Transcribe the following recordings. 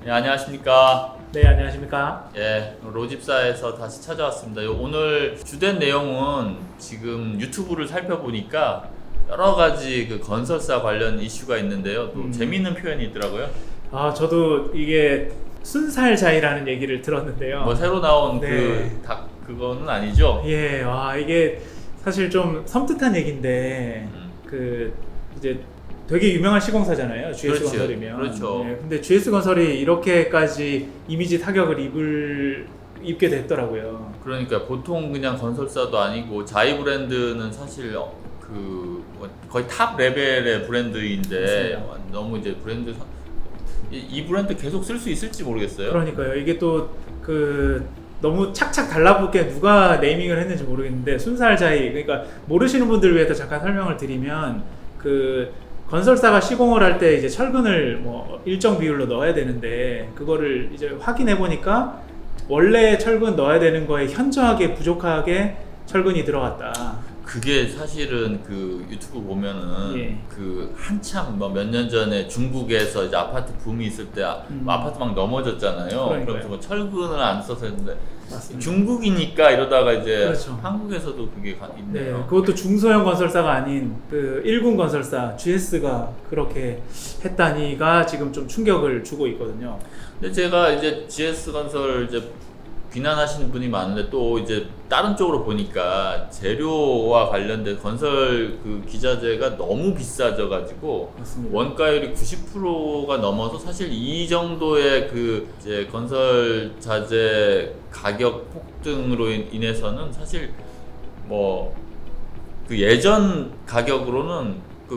네, 안녕하십니까. 네, 안녕하십니까. 예, 로집사에서 다시 찾아왔습니다. 오늘 주된 내용은 지금 유튜브를 살펴보니까 여러 가지 그 건설사 관련 이슈가 있는데요. 또 재미있는 표현이 있더라고요. 저도 이게 순살자이라는 얘기를 들었는데요. 뭐 새로 나온 네. 그거는 아니죠? 예, 이게 사실 좀 섬뜩한 얘기인데, 이제 되게 유명한 시공사잖아요. GS 그렇지, 건설이면. 그렇죠. 네, 근데 GS 건설이 이렇게까지 이미지 타격을 입게 됐더라고요. 그러니까 보통 그냥 건설사도 아니고 자이 브랜드는 사실 거의 탑 레벨의 브랜드인데 맞습니다. 너무 이제 이 브랜드 계속 쓸 수 있을지 모르겠어요. 그러니까요. 이게 또 너무 착착 달라붙게 누가 네이밍을 했는지 모르겠는데 순살자이, 그러니까 모르시는 분들을 위해서 잠깐 설명을 드리면 건설사가 시공을 할 때 이제 철근을 뭐 일정 비율로 넣어야 되는데 그거를 이제 확인해 보니까 원래 철근 넣어야 되는 거에 현저하게 부족하게 철근이 들어갔다. 그게 사실은 그 유튜브 보면은 예. 한참 뭐 몇 년 전에 중국에서 이제 아파트 붐이 있을 때 아파트 막 넘어졌잖아요. 그러니까요. 그러면서 뭐 철근을 안 써서 했는데 맞습니다. 중국이니까 이러다가 이제 그렇죠. 한국에서도 그게 네, 있네요. 그것도 중소형 건설사가 아닌 1군 건설사 GS가 그렇게 했다니가 지금 좀 충격을 주고 있거든요. 근데 제가 이제 GS 건설 이제 비난하시는 분이 많은데 또 이제 다른 쪽으로 보니까 재료와 관련된 건설 기자재가 너무 비싸져 가지고 맞습니다. 원가율이 90%가 넘어서 사실 이 정도의 이제 건설 자재 가격 폭등으로 인해서는 사실 뭐 예전 가격으로는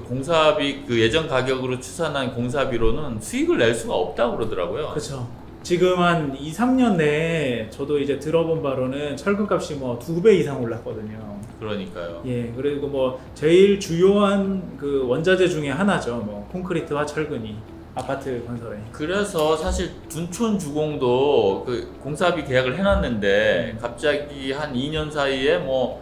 공사비 예전 가격으로 추산한 공사비로는 수익을 낼 수가 없다고 그러더라고요. 그렇죠. 지금 한 2, 3년 내에 저도 이제 들어본 바로는 철근값이 뭐 2배 이상 올랐거든요. 그러니까요. 예, 그리고 뭐 제일 주요한 원자재 중에 하나죠. 뭐 콘크리트와 철근이 아파트 건설에. 그래서 사실 둔촌주공도 공사비 계약을 해놨는데 갑자기 한 2년 사이에 뭐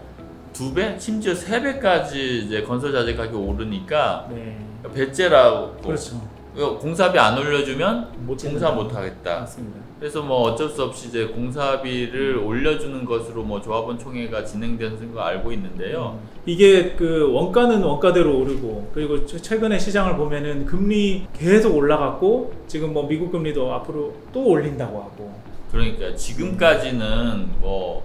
2배, 심지어 3배까지 이제 건설 자재 가격이 오르니까 네, 배째라고. 그렇죠. 공사비 안 올려주면 못 공사 짓는다. 못 하겠다. 맞습니다. 그래서 뭐 어쩔 수 없이 이제 공사비를 올려주는 것으로 뭐 조합원 총회가 진행되는 거 알고 있는데요. 이게 원가는 원가대로 오르고, 그리고 최근에 시장을 보면은 금리 계속 올라갔고, 지금 뭐 미국 금리도 앞으로 또 올린다고 하고. 그러니까 지금까지는 뭐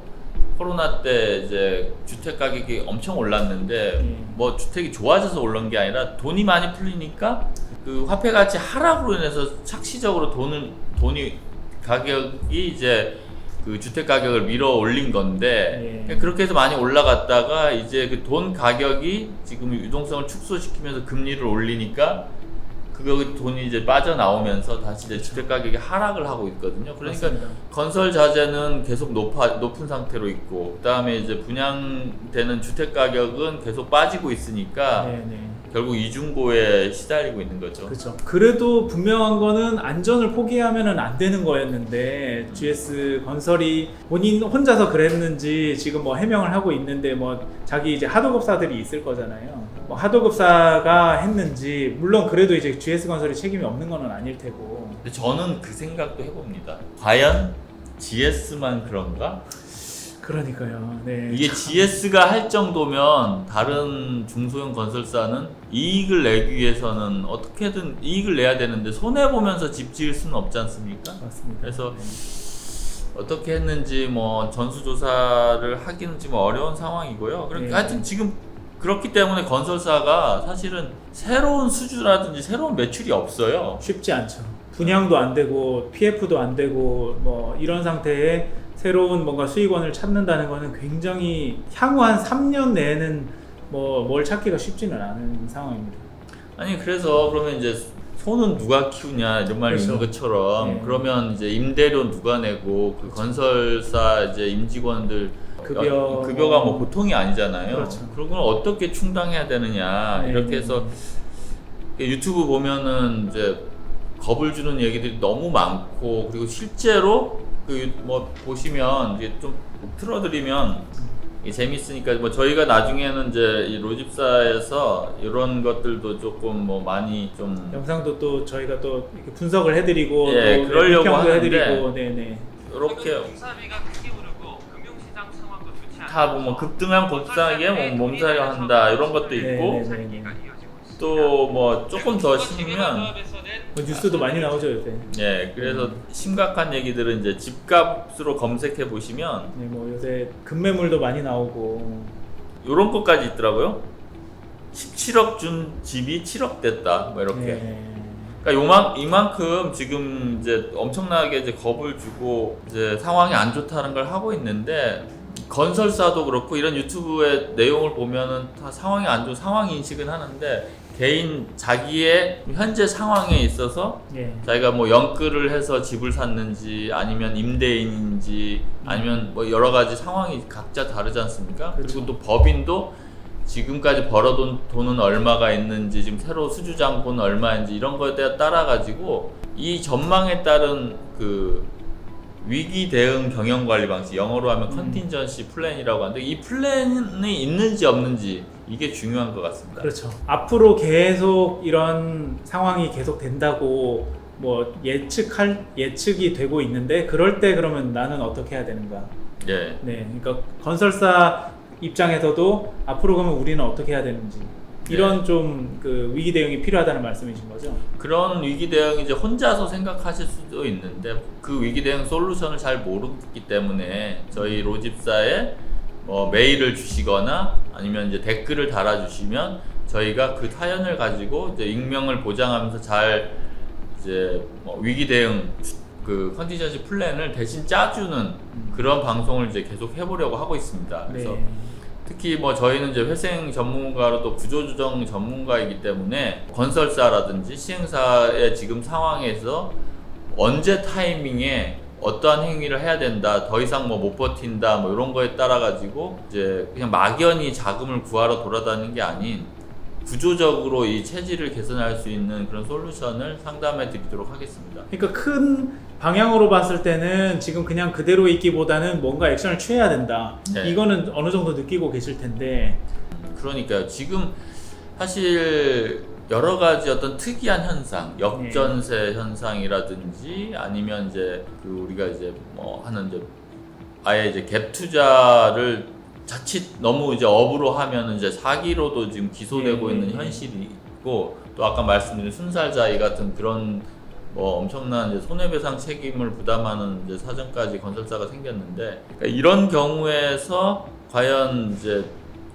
코로나 때 이제 주택 가격이 엄청 올랐는데 뭐 주택이 좋아져서 올른 게 아니라 돈이 많이 풀리니까 화폐 가치 하락으로 인해서 착시적으로 돈이 가격이 이제 주택 가격을 밀어 올린 건데 그렇게 해서 많이 올라갔다가 이제 돈 가격이 지금 유동성을 축소시키면서 금리를 올리니까 돈이 이제 빠져나오면서 다시 이제 주택 가격이 하락을 하고 있거든요. 그러니까 맞습니다. 건설 자재는 계속 높은 상태로 있고, 그다음에 이제 분양되는 주택 가격은 계속 빠지고 있으니까 결국 이중고에 시달리고 있는 거죠. 그렇죠. 그래도 분명한 거는 안전을 포기하면은 안 되는 거였는데 GS 건설이 본인 혼자서 그랬는지 지금 뭐 해명을 하고 있는데 뭐 자기 이제 하도급사들이 있을 거잖아요. 뭐 하도급사가 했는지 물론 그래도 이제 GS 건설이 책임이 없는 거는 아닐 테고. 근데 저는 그 생각도 해봅니다. 과연 GS만 그런가? 그러니까요. 네. 이게 GS가 할 정도면 다른 중소형 건설사는 이익을 내기 위해서는 어떻게든 이익을 내야 되는데 손해보면서 집 지을 수는 없지 않습니까? 맞습니다. 그래서 어떻게 했는지 뭐 전수조사를 하기는 지금 어려운 상황이고요. 그러니까 하여튼 지금 그렇기 때문에 건설사가 사실은 새로운 수주라든지 새로운 매출이 없어요. 쉽지 않죠. 분양도 안 되고 PF도 안 되고 뭐 이런 상태에 새로운 뭔가 수익원을 찾는다는 거는 굉장히 향후 한 3년 내에는 뭐 뭘 찾기가 쉽지는 않은 상황입니다. 아니 그래서 그러면 이제 소는 누가 키우냐 이런 말이 그렇죠. 있는 것처럼 그러면 이제 임대료 누가 내고 건설사 이제 임직원들 급여가 뭐 보통이 아니잖아요. 그렇죠. 그런 걸 어떻게 충당해야 되느냐 이렇게 해서 유튜브 보면은 이제 겁을 주는 얘기들이 너무 많고, 그리고 실제로 뭐 보시면 이제 좀 틀어드리면 이게 재밌으니까 뭐 저희가 나중에는 이제 이 로집사에서 이런 것들도 조금 뭐 많이 좀 영상도 또 저희가 또 이렇게 분석을 해드리고 예, 또 그러려고 비평도 하는데 해드리고 네네. 이렇게 공사비가 크게 오르고 금융시장 상황도 좋지 않아서 다 보면 급등한 곱상에 뭐 몸살이 한다 이런 것도 있고 네네네. 또 뭐 조금 더 심으면 뭐 뉴스도 많이 나오죠 요새. 예, 그래서 심각한 얘기들은 이제 집값으로 검색해 보시면 네, 뭐 요새 급매물도 많이 나오고. 이런 것까지 있더라고요. 17억 준 집이 7억 됐다. 뭐 이렇게. 네. 그러니까 이만큼 지금 이제 엄청나게 이제 겁을 주고 이제 상황이 안 좋다는 걸 하고 있는데 건설사도 그렇고 이런 유튜브의 내용을 보면은 다 상황이 안 좋은 상황 인식은 하는데 개인 자기의 현재 상황에 있어서 예. 자기가 뭐 연끌을 해서 집을 샀는지 아니면 임대인인지 아니면 뭐 여러 가지 상황이 각자 다르지 않습니까? 그렇죠. 그리고 또 법인도 지금까지 벌어둔 돈은 얼마가 있는지 지금 새로 수주장고는 얼마인지 이런 거에 따라 가지고 이 전망에 따른 그 위기 대응 경영 관리 방식, 영어로 하면 컨틴전시 플랜이라고 하는데 이 플랜이 있는지 없는지 이게 중요한 것 같습니다. 그렇죠. 앞으로 계속 이런 상황이 계속 된다고 뭐 예측이 되고 있는데 그럴 때 그러면 나는 어떻게 해야 되는가? 예. 네, 그러니까 건설사 입장에서도 앞으로 그러면 우리는 어떻게 해야 되는지 이런 좀 그 위기 대응이 필요하다는 말씀이신 거죠? 그런 위기 대응 이제 혼자서 생각하실 수도 있는데 그 위기 대응 솔루션을 잘 모르기 때문에 저희 로집사에 뭐 메일을 주시거나 아니면 이제 댓글을 달아주시면 저희가 그 사연을 가지고 이제 익명을 보장하면서 잘 이제 뭐 위기 대응 그 컨디션시 플랜을 대신 짜주는 그런 방송을 이제 계속 해보려고 하고 있습니다. 그래서 네. 특히 뭐 저희는 이제 회생 전문가로 또 구조조정 전문가이기 때문에 건설사라든지 시행사의 지금 상황에서 언제 타이밍에 어떠한 행위를 해야 된다, 더 이상 뭐 못 버틴다, 뭐 이런 거에 따라 가지고 이제 그냥 막연히 자금을 구하러 돌아다니는 게 아닌 구조적으로 이 체질을 개선할 수 있는 그런 솔루션을 상담해 드리도록 하겠습니다. 그러니까 큰 방향으로 봤을 때는 지금 그냥 그대로 있기보다는 뭔가 액션을 취해야 된다. 네. 이거는 어느 정도 느끼고 계실 텐데. 그러니까요. 지금 사실 여러 가지 어떤 특이한 현상, 역전세 현상이라든지 아니면 이제 그 우리가 이제 뭐 하는 이제 아예 이제 갭 투자를 자칫 너무 이제 업으로 하면 이제 사기로도 지금 기소되고 있는 현실이 있고 또 아까 말씀드린 순살자위 같은 그런 뭐 엄청난 이제 손해배상 책임을 부담하는 이제 사정까지 건설사가 생겼는데 그러니까 이런 경우에서 과연 이제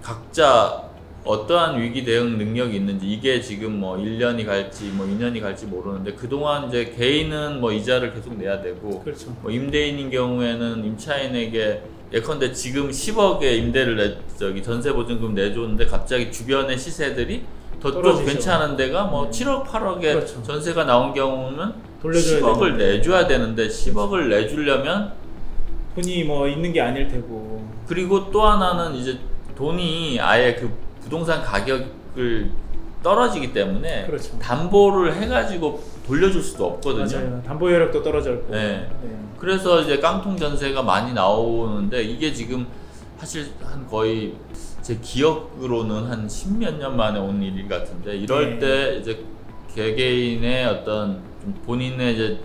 각자 어떠한 위기 대응 능력이 있는지 이게 지금 뭐 1년이 갈지 뭐 2년이 갈지 모르는데 그동안 이제 개인은 뭐 이자를 계속 내야 되고 그렇죠. 뭐 임대인인 경우에는 임차인에게 예컨대 지금 10억의 임대를 전세 보증금 내줬는데 갑자기 주변의 시세들이 더 또 떨어지죠. 괜찮은 데가 뭐 7억 8억에 그렇죠. 전세가 나온 경우는 돌려줘야 10억을 되는데. 내줘야 되는데 10억을 내주려면 돈이 뭐 있는 게 아닐 테고. 그리고 또 하나는 이제 돈이 아예 그 부동산 가격을 떨어지기 때문에 그렇죠. 담보를 해가지고 돌려줄 수도 없거든요. 맞아요. 담보 여력도 떨어졌고. 네. 그래서 이제 깡통 전세가 많이 나오는데 이게 지금 사실 한 거의 제 기억으로는 한 10몇 년 만에 온 일 같은데 이럴 네. 때 이제 개개인의 어떤 좀 본인의 이제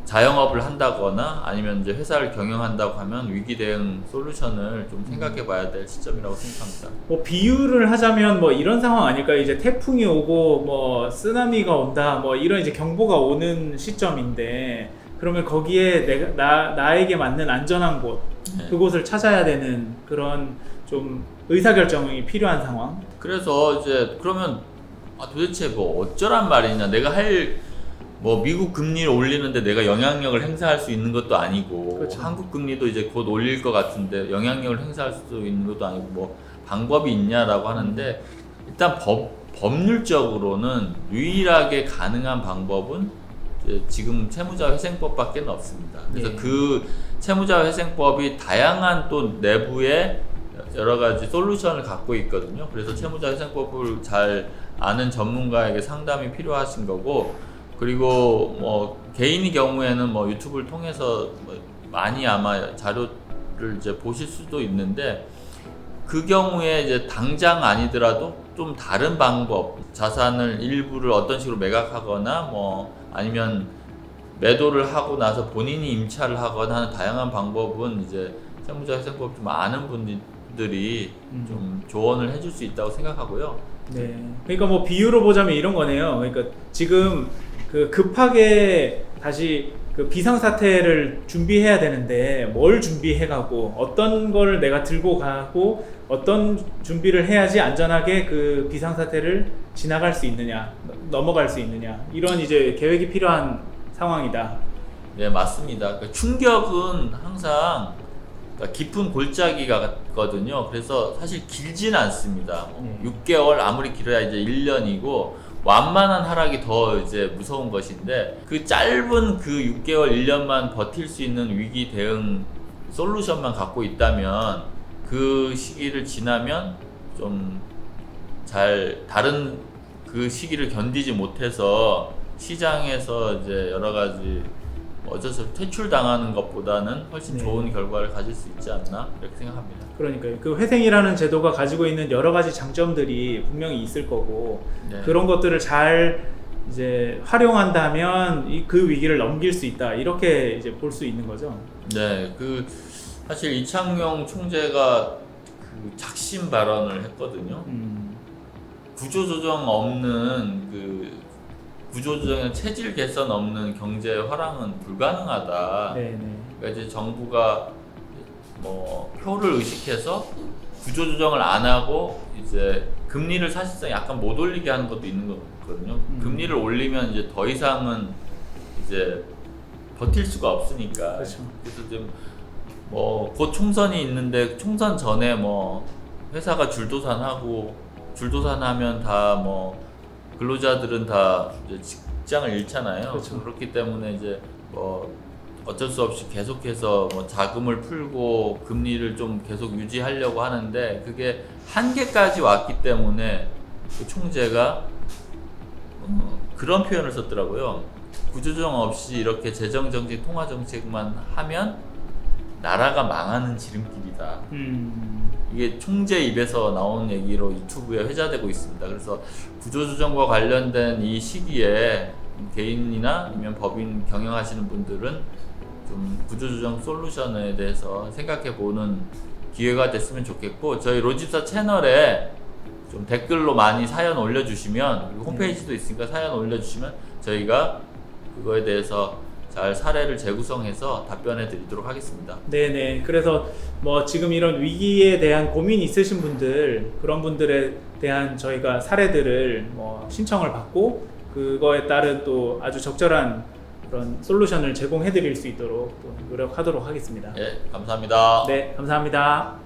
자영업을 한다거나 아니면 이제 회사를 경영한다고 하면 위기 대응 솔루션을 좀 생각해 봐야 될 시점이라고 생각합니다. 뭐 비유를 하자면 뭐 이런 상황 아닐까요? 이제 태풍이 오고 뭐 쓰나미가 온다 뭐 이런 이제 경보가 오는 시점인데 그러면 거기에 나에게 맞는 안전한 곳 네. 그곳을 찾아야 되는 그런 좀 의사결정이 필요한 상황. 그래서 이제 그러면 도대체 뭐 어쩌란 말이냐 내가 뭐 미국 금리를 올리는데 내가 영향력을 행사할 수 있는 것도 아니고 그렇죠. 한국 금리도 이제 곧 올릴 것 같은데 영향력을 행사할 수 있는 것도 아니고 뭐 방법이 있냐라고 하는데 일단 법률적으로는 유일하게 가능한 방법은 이제 지금 채무자회생법밖에 없습니다. 그래서 예. 그 채무자회생법이 다양한 또 내부에 여러 가지 솔루션을 갖고 있거든요. 그래서 채무자회생법을 잘 아는 전문가에게 상담이 필요하신 거고 그리고 뭐 개인의 경우에는 뭐 유튜브를 통해서 뭐 많이 아마 자료를 이제 보실 수도 있는데 그 경우에 이제 당장 아니더라도 좀 다른 방법, 자산을 일부를 어떤 식으로 매각하거나 뭐 아니면 매도를 하고 나서 본인이 임차를 하거나 하는 다양한 방법은 이제 세무자회생법 좀 아는 분들이 좀 조언을 해줄 수 있다고 생각하고요. 네. 그러니까 뭐 비유로 보자면 이런 거네요. 그러니까 지금 그 급하게 다시 그 비상사태를 준비해야 되는데 뭘 준비해가고 어떤 걸 내가 들고 가고 어떤 준비를 해야지 안전하게 그 비상사태를 지나갈 수 있느냐, 넘어갈 수 있느냐, 이런 이제 계획이 필요한 상황이다. 네, 맞습니다. 그 충격은 항상 그러니까 깊은 골짜기 같거든요. 그래서 사실 길지는 않습니다. 6개월 아무리 길어야 이제 1년이고 완만한 하락이 더 이제 무서운 것인데 그 짧은 그 6개월 1년만 버틸 수 있는 위기 대응 솔루션만 갖고 있다면 그 시기를 지나면 좀 잘 다른 그 시기를 견디지 못해서 시장에서 이제 여러 가지 어쩔 수 없이 퇴출당하는 것보다는 훨씬 네. 좋은 결과를 가질 수 있지 않나 이렇게 생각합니다. 그러니까요. 그 회생이라는 제도가 가지고 있는 여러 가지 장점들이 분명히 있을 거고 네. 그런 것들을 잘 이제 활용한다면 그 위기를 넘길 수 있다. 이렇게 이제 볼 수 있는 거죠. 네, 그 사실 이창용 총재가 그 작심 발언을 했거든요. 구조조정 없는 그 구조조정의 체질 개선 없는 경제 활황은 불가능하다. 네네. 그러니까 이제 정부가 뭐 표를 의식해서 구조조정을 안 하고 이제 금리를 사실상 약간 못 올리게 하는 것도 있는 거거든요. 금리를 올리면 이제 더 이상은 이제 버틸 수가 없으니까. 그렇죠. 그래서 지금 뭐 곧 총선이 있는데 총선 전에 뭐 회사가 줄도산하면 다 뭐 근로자들은 다 이제 직장을 잃잖아요. 그렇죠. 그렇기 때문에 이제 뭐 어쩔 수 없이 계속해서 뭐 자금을 풀고 금리를 좀 계속 유지하려고 하는데 그게 한계까지 왔기 때문에 그 총재가 그런 표현을 썼더라고요. 구조조정 없이 이렇게 재정정책, 통화정책만 하면 나라가 망하는 지름길이다. 이게 총재 입에서 나온 얘기로 유튜브에 회자되고 있습니다. 그래서 구조조정과 관련된 이 시기에 개인이나 아니면 법인 경영하시는 분들은 좀 구조조정 솔루션에 대해서 생각해보는 기회가 됐으면 좋겠고 저희 로집사 채널에 좀 댓글로 많이 사연 올려주시면 그리고 홈페이지도 있으니까 사연 올려주시면 저희가 그거에 대해서 잘 사례를 재구성해서 답변해 드리도록 하겠습니다. 네네. 그래서 뭐 지금 이런 위기에 대한 고민이 있으신 분들, 그런 분들에 대한 저희가 사례들을 뭐 신청을 받고 그거에 따른 또 아주 적절한 그런 솔루션을 제공해 드릴 수 있도록 또 노력하도록 하겠습니다. 네, 감사합니다. 네, 감사합니다.